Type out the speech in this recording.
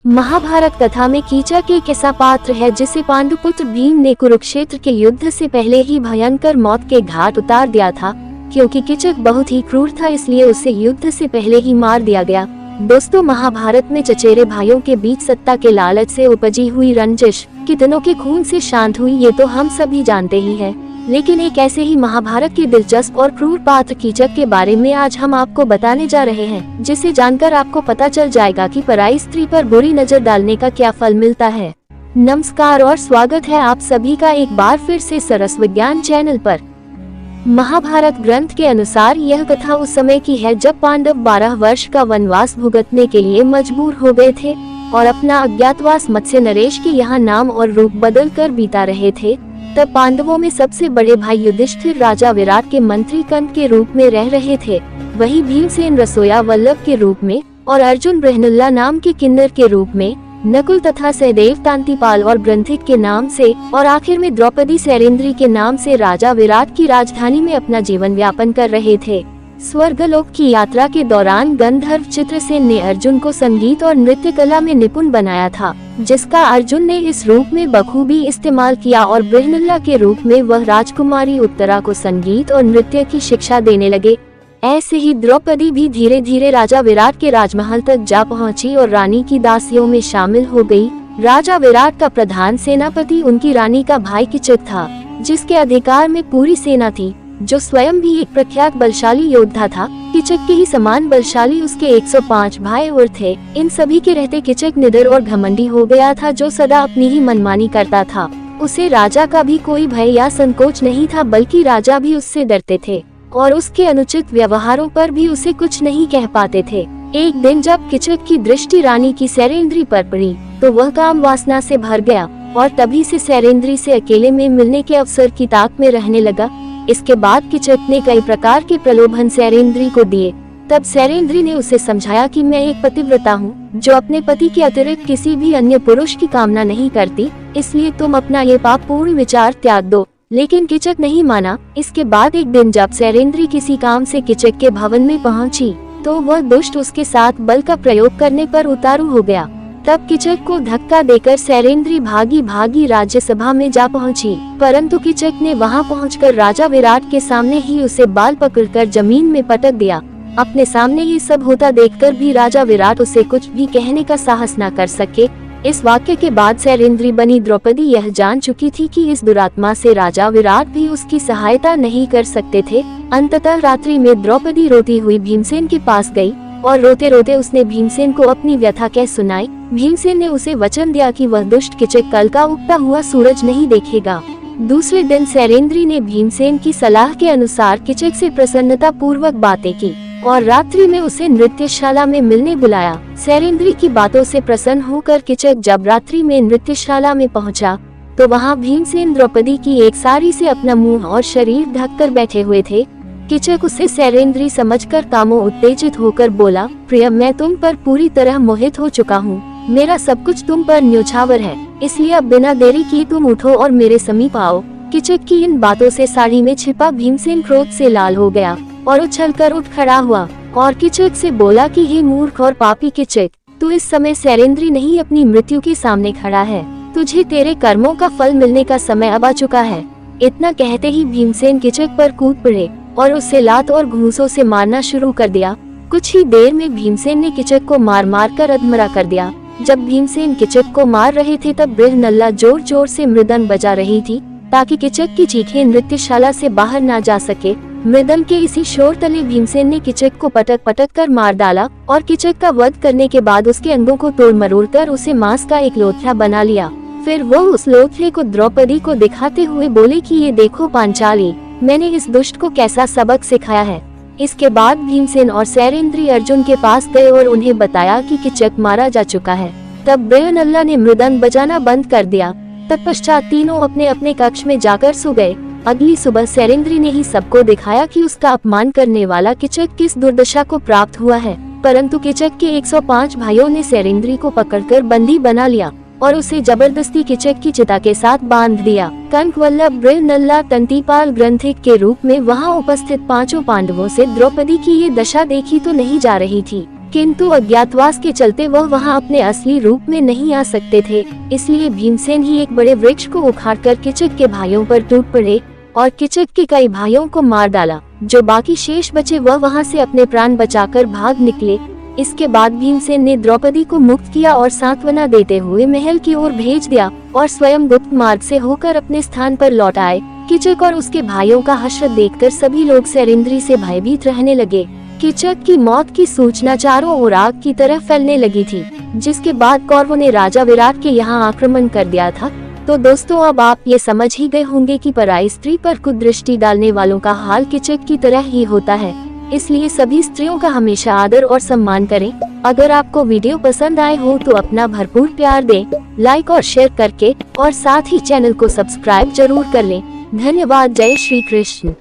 महाभारत कथा में कीचक एक ऐसा पात्र है जिसे पांडुपुत्र भीम ने कुरुक्षेत्र के युद्ध से पहले ही भयंकर मौत के घाट उतार दिया था। क्योंकि कीचक बहुत ही क्रूर था इसलिए उसे युद्ध से पहले ही मार दिया गया। दोस्तों, महाभारत में चचेरे भाइयों के बीच सत्ता के लालच से उपजी हुई रंजिश कितनों के खून से शांत हुई ये तो हम सभी जानते ही हैं। लेकिन एक ऐसे ही महाभारत के दिलचस्प और क्रूर पात्र कीचक के बारे में आज हम आपको बताने जा रहे हैं, जिसे जानकर आपको पता चल जाएगा कि पराई स्त्री पर बुरी नजर डालने का क्या फल मिलता है। नमस्कार और स्वागत है आप सभी का एक बार फिर से सरस विज्ञान चैनल पर। महाभारत ग्रंथ के अनुसार यह कथा उस समय की है जब पांडव 12 वर्ष का वनवास भुगतने के लिए मजबूर हो गए थे और अपना अज्ञातवास मत्स्य नरेश के यहाँ नाम और रूप बदल कर बीता रहे थे। तब पांडवों में सबसे बड़े भाई युधिष्ठिर राजा विराट के मंत्री कंस के रूप में रह रहे थे। वही भीमसेन रसोया वल्लभ के रूप में और अर्जुन बृहन्नला नाम के किन्नर के रूप में, नकुल तथा सहदेव तांतिपाल और ग्रंथिक के नाम से और आखिर में द्रौपदी सैरेंद्री के नाम से राजा विराट की राजधानी में अपना जीवन यापन कर रहे थे। स्वर्गलोक की यात्रा के दौरान गंधर्व चित्रसेन ने अर्जुन को संगीत और नृत्य कला में निपुण बनाया था, जिसका अर्जुन ने इस रूप में बखूबी इस्तेमाल किया और बृहन्नला के रूप में वह राजकुमारी उत्तरा को संगीत और नृत्य की शिक्षा देने लगे। ऐसे ही द्रौपदी भी धीरे धीरे राजा विराट के राजमहल तक जा पहुंची और रानी की दासियों में शामिल हो गई। राजा विराट का प्रधान सेनापति उनकी रानी का भाई कीचक था, जिसके अधिकार में पूरी सेना थी, जो स्वयं भी एक प्रख्यात बलशाली योद्धा था। कीचक के ही समान बलशाली उसके 105 भाई और थे। इन सभी के रहते कीचक निडर और घमंडी हो गया था, जो सदा अपनी ही मनमानी करता था। उसे राजा का भी कोई भय या संकोच नहीं था, बल्कि राजा भी उससे डरते थे और उसके अनुचित व्यवहारों पर भी उसे कुछ नहीं कह पाते थे। एक दिन जब कीचक की दृष्टि रानी की सैरेंद्री पर पड़ी तो वह काम वासना से भर गया और तभी से सैरेंद्री से अकेले में मिलने के अवसर की ताक में रहने लगा। इसके बाद कीचक ने कई प्रकार के प्रलोभन सैरेंद्री को दिए। तब सैरेंद्री ने उसे समझाया कि मैं एक पतिव्रता हूँ, जो अपने पति के अतिरिक्त किसी भी अन्य पुरुष की कामना नहीं करती, इसलिए तुम अपना ये पाप पूर्ण विचार त्याग दो। लेकिन कीचक नहीं माना। इसके बाद एक दिन जब सैरेंद्री किसी काम से कीचक के भवन में पहुंची, तो वह दुष्ट उसके साथ बल का प्रयोग करने पर उतारू हो गया। तब कीचक को धक्का देकर सैरेंद्री भागी भागी राज्यसभा में जा पहुंची, परंतु कीचक ने वहां पहुंचकर राजा विराट के सामने ही उसे बाल पकड़कर जमीन में पटक दिया। अपने सामने ये सब होता देखकर भी राजा विराट उसे कुछ भी कहने का साहस न कर सके। इस वाक्य के बाद सैरेंद्री बनी द्रौपदी यह जान चुकी थी कि इस दुरात्मा से राजा विराट भी उसकी सहायता नहीं कर सकते थे। अंततः रात्रि में द्रौपदी रोती हुई भीमसेन के पास गई और रोते रोते उसने भीमसेन को अपनी व्यथा कह सुनाई। भीमसेन ने उसे वचन दिया कि वह दुष्ट कीचक कल का उगता हुआ सूरज नहीं देखेगा। दूसरे दिन सैरेंद्री ने भीमसेन की सलाह के अनुसार कीचक से प्रसन्नता पूर्वक बातें की और रात्रि में उसे नृत्यशाला में मिलने बुलाया। सैरेंद्री की बातों से प्रसन्न होकर कीचक जब रात्रि में नृत्यशाला में पहुंचा, तो वहां भीमसेन द्रौपदी की एक साड़ी से अपना मुंह और शरीर ढककर बैठे हुए थे। कीचक उसे सैरेंद्री समझकर कामों उत्तेजित होकर बोला, प्रिय, मैं तुम पर पूरी तरह मोहित हो चुका हूँ। मेरा सब कुछ तुम पर न्योछावर है, इसलिए अब बिना देरी किए तुम उठो और मेरे समीप आओ। कीचक की इन बातों से साड़ी में छिपा भीमसेन क्रोध से लाल हो गया और उछलकर उठ खड़ा हुआ और कीचक से बोला कि हे मूर्ख और पापी कीचक, तू इस समय सैरेंद्री नहीं अपनी मृत्यु के सामने खड़ा है। तुझे तेरे कर्मों का फल मिलने का समय अब आ चुका है। इतना कहते ही भीमसेन कीचक पर कूद पड़े और उसे लात और घूंसों से मारना शुरू कर दिया। कुछ ही देर में भीमसेन ने कीचक को मार मार कर अधमरा कर दिया। जब भीमसेन कीचक को मार रहे थे तब बृहन्नला जोर जोर से मृदंग बजा रही थी, ताकि कीचक की चीखें नृत्यशाला से बाहर ना जा सके। मृदंग के इसी शोर तले भीमसेन ने कीचक को पटक पटक कर मार डाला और कीचक का वध करने के बाद उसके अंगों को तोड़ मरोड़ कर उसे मांस का एक लोथड़ा बना लिया। फिर वो उस लोथड़े को द्रौपदी को दिखाते हुए बोले कि ये देखो पांचाली, मैंने इस दुष्ट को कैसा सबक सिखाया है। इसके बाद भीमसेन और सैरेंद्री अर्जुन के पास गए और उन्हें बताया कि कीचक मारा जा चुका है। तब बृहन्नला ने मृदंग बजाना बंद कर दिया। तत्पश्चात तीनों अपने अपने कक्ष में जाकर सो गए। अगली सुबह सैरेंद्री ने ही सबको दिखाया कि उसका अपमान करने वाला कीचक किस दुर्दशा को प्राप्त हुआ है, परंतु कीचक के 105 भाइयों ने सैरेंद्री को पकड़कर बंदी बना लिया और उसे जबरदस्ती कीचक की चिता के साथ बांध दिया। कंक, वल्लभ, बृहन्नला, तंतिपाल, ग्रंथिक के रूप में वहां उपस्थित 5 पांडवों से द्रौपदी की ये दशा देखी तो नहीं जा रही थी। किंतु अज्ञातवास के चलते वह वहां अपने असली रूप में नहीं आ सकते थे। इसलिए भीमसेन ही एक बड़े वृक्ष को उखाड़कर किचक के भाइयों पर टूट पड़े और किचक के कई भाइयों को मार डाला। जो बाकी शेष बचे वह वहां से अपने प्राण बचाकर भाग निकले। इसके बाद भीमसेन ने द्रौपदी को मुक्त किया और सांत्वना देते हुए महल की ओर भेज दिया और स्वयं गुप्त मार्ग से होकर अपने स्थान पर लौट आए। किचक और उसके भाइयों का हश्र देखकर सभी लोग सैरिंद्री से भयभीत रहने लगे। किचक की मौत की सूचना चारों ओर आग की तरह फैलने लगी थी, जिसके बाद कौरवों ने राजा विराट के यहाँ आक्रमण कर दिया था। तो दोस्तों, अब आप ये समझ ही गए होंगे कि पराई स्त्री पर कुदृष्टि डालने वालों का हाल किचक की तरह ही होता है। इसलिए सभी स्त्रियों का हमेशा आदर और सम्मान करें। अगर आपको वीडियो पसंद आए हो तो अपना भरपूर प्यार दें, लाइक और शेयर करके, और साथ ही चैनल को सब्सक्राइब जरूर कर लें। धन्यवाद। जय श्री कृष्ण।